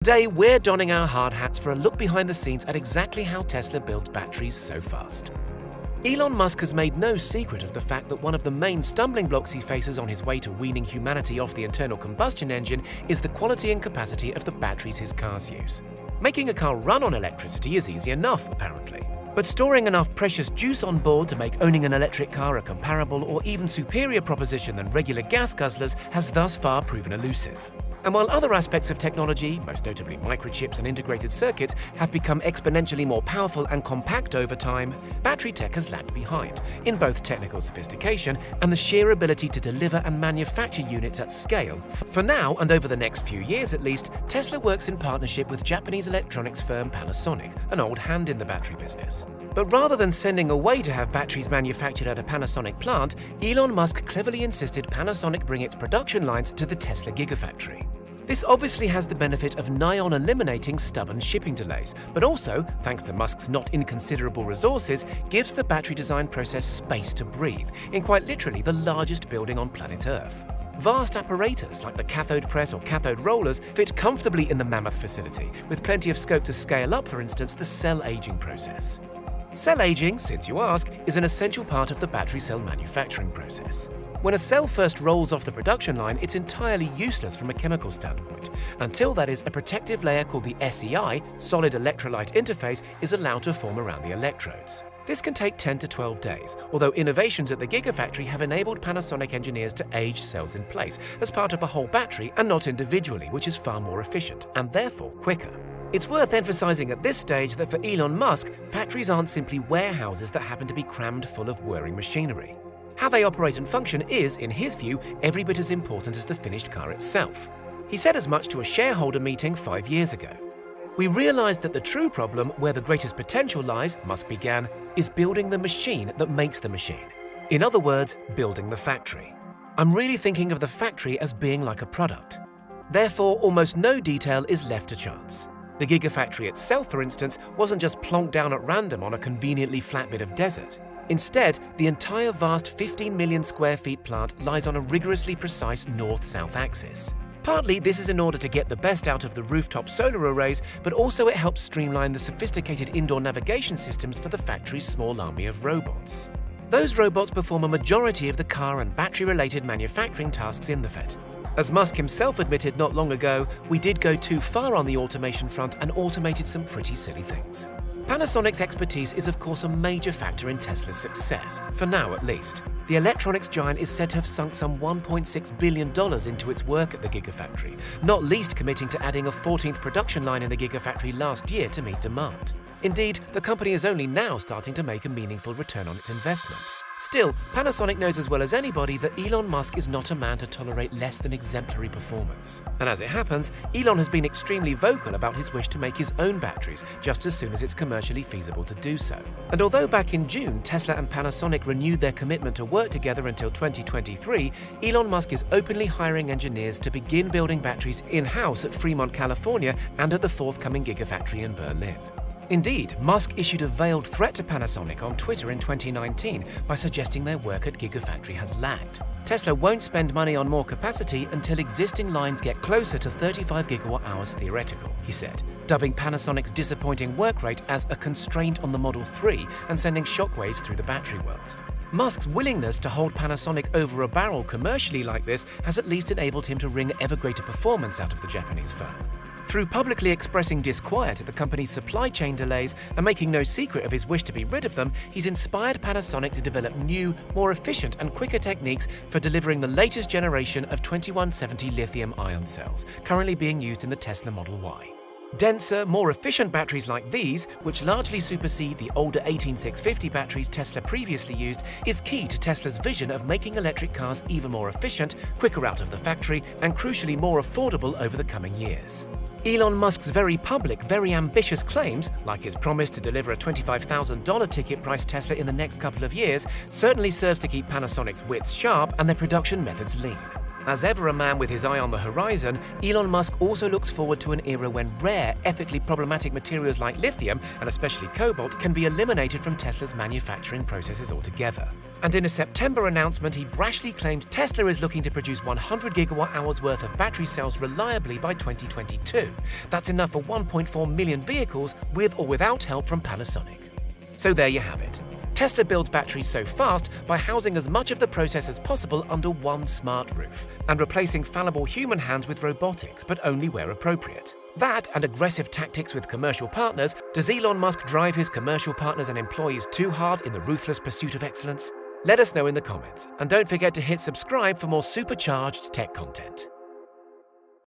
Today, we're donning our hard hats for a look behind the scenes at exactly how Tesla builds batteries so fast. Elon Musk has made no secret of the fact that one of the main stumbling blocks he faces on his way to weaning humanity off the internal combustion engine is the quality and capacity of the batteries his cars use. Making a car run on electricity is easy enough, apparently. But storing enough precious juice on board to make owning an electric car a comparable or even superior proposition than regular gas guzzlers has thus far proven elusive. And while other aspects of technology, most notably microchips and integrated circuits, have become exponentially more powerful and compact over time, battery tech has lagged behind, in both technical sophistication and the sheer ability to deliver and manufacture units at scale. For now, and over the next few years at least, Tesla works in partnership with Japanese electronics firm Panasonic, an old hand in the battery business. But rather than sending away to have batteries manufactured at a Panasonic plant, Elon Musk cleverly insisted Panasonic bring its production lines to the Tesla Gigafactory. This obviously has the benefit of nigh on eliminating stubborn shipping delays, but also, thanks to Musk's not inconsiderable resources, gives the battery design process space to breathe, in quite literally the largest building on planet Earth. Vast apparatus like the cathode press or cathode rollers fit comfortably in the mammoth facility, with plenty of scope to scale up, for instance, the cell aging process. Cell aging, since you ask, is an essential part of the battery cell manufacturing process. When a cell first rolls off the production line, it's entirely useless from a chemical standpoint, until that is a protective layer called the SEI, solid electrolyte interface, is allowed to form around the electrodes. This can take 10 to 12 days, although innovations at the Gigafactory have enabled Panasonic engineers to age cells in place as part of a whole battery and not individually, which is far more efficient and therefore quicker. It's worth emphasizing at this stage that for Elon Musk, factories aren't simply warehouses that happen to be crammed full of whirring machinery. How they operate and function is, in his view, every bit as important as the finished car itself. He said as much to a shareholder meeting 5 years ago. We realized that the true problem, where the greatest potential lies, Musk began, is building the machine that makes the machine. In other words, building the factory. I'm really thinking of the factory as being like a product. Therefore, almost no detail is left to chance. The Gigafactory itself, for instance, wasn't just plonked down at random on a conveniently flat bit of desert. Instead, the entire vast 15 million square feet plant lies on a rigorously precise north-south axis. Partly, this is in order to get the best out of the rooftop solar arrays, but also it helps streamline the sophisticated indoor navigation systems for the factory's small army of robots. Those robots perform a majority of the car and battery-related manufacturing tasks in the FET. As Musk himself admitted not long ago, we did go too far on the automation front and automated some pretty silly things. Panasonic's expertise is of course a major factor in Tesla's success, for now at least. The electronics giant is said to have sunk some $1.6 billion into its work at the Gigafactory, not least committing to adding a 14th production line in the Gigafactory last year to meet demand. Indeed, the company is only now starting to make a meaningful return on its investment. Still, Panasonic knows as well as anybody that Elon Musk is not a man to tolerate less than exemplary performance. And as it happens, Elon has been extremely vocal about his wish to make his own batteries just as soon as it's commercially feasible to do so. And although back in June, Tesla and Panasonic renewed their commitment to work together until 2023, Elon Musk is openly hiring engineers to begin building batteries in-house at Fremont, California, and at the forthcoming Gigafactory in Berlin. Indeed, Musk issued a veiled threat to Panasonic on Twitter in 2019 by suggesting their work at Gigafactory has lagged. Tesla won't spend money on more capacity until existing lines get closer to 35 gigawatt-hours theoretical, he said, dubbing Panasonic's disappointing work rate as a constraint on the Model 3 and sending shockwaves through the battery world. Musk's willingness to hold Panasonic over a barrel commercially like this has at least enabled him to wring ever greater performance out of the Japanese firm. Through publicly expressing disquiet at the company's supply chain delays and making no secret of his wish to be rid of them, he's inspired Panasonic to develop new, more efficient and quicker techniques for delivering the latest generation of 2170 lithium-ion cells, currently being used in the Tesla Model Y. Denser, more efficient batteries like these, which largely supersede the older 18650 batteries Tesla previously used, is key to Tesla's vision of making electric cars even more efficient, quicker out of the factory, and crucially more affordable over the coming years. Elon Musk's very public, very ambitious claims, like his promise to deliver a $25,000 ticket price Tesla in the next couple of years, certainly serves to keep Panasonic's wits sharp and their production methods lean. As ever a man with his eye on the horizon, Elon Musk also looks forward to an era when rare, ethically problematic materials like lithium, and especially cobalt, can be eliminated from Tesla's manufacturing processes altogether. And in a September announcement, he brashly claimed Tesla is looking to produce 100 gigawatt-hours worth of battery cells reliably by 2022. That's enough for 1.4 million vehicles with or without help from Panasonic. So there you have it. Tesla builds batteries so fast by housing as much of the process as possible under one smart roof, and replacing fallible human hands with robotics, but only where appropriate. That and aggressive tactics with commercial partners, does Elon Musk drive his commercial partners and employees too hard in the ruthless pursuit of excellence? Let us know in the comments, and don't forget to hit subscribe for more supercharged tech content.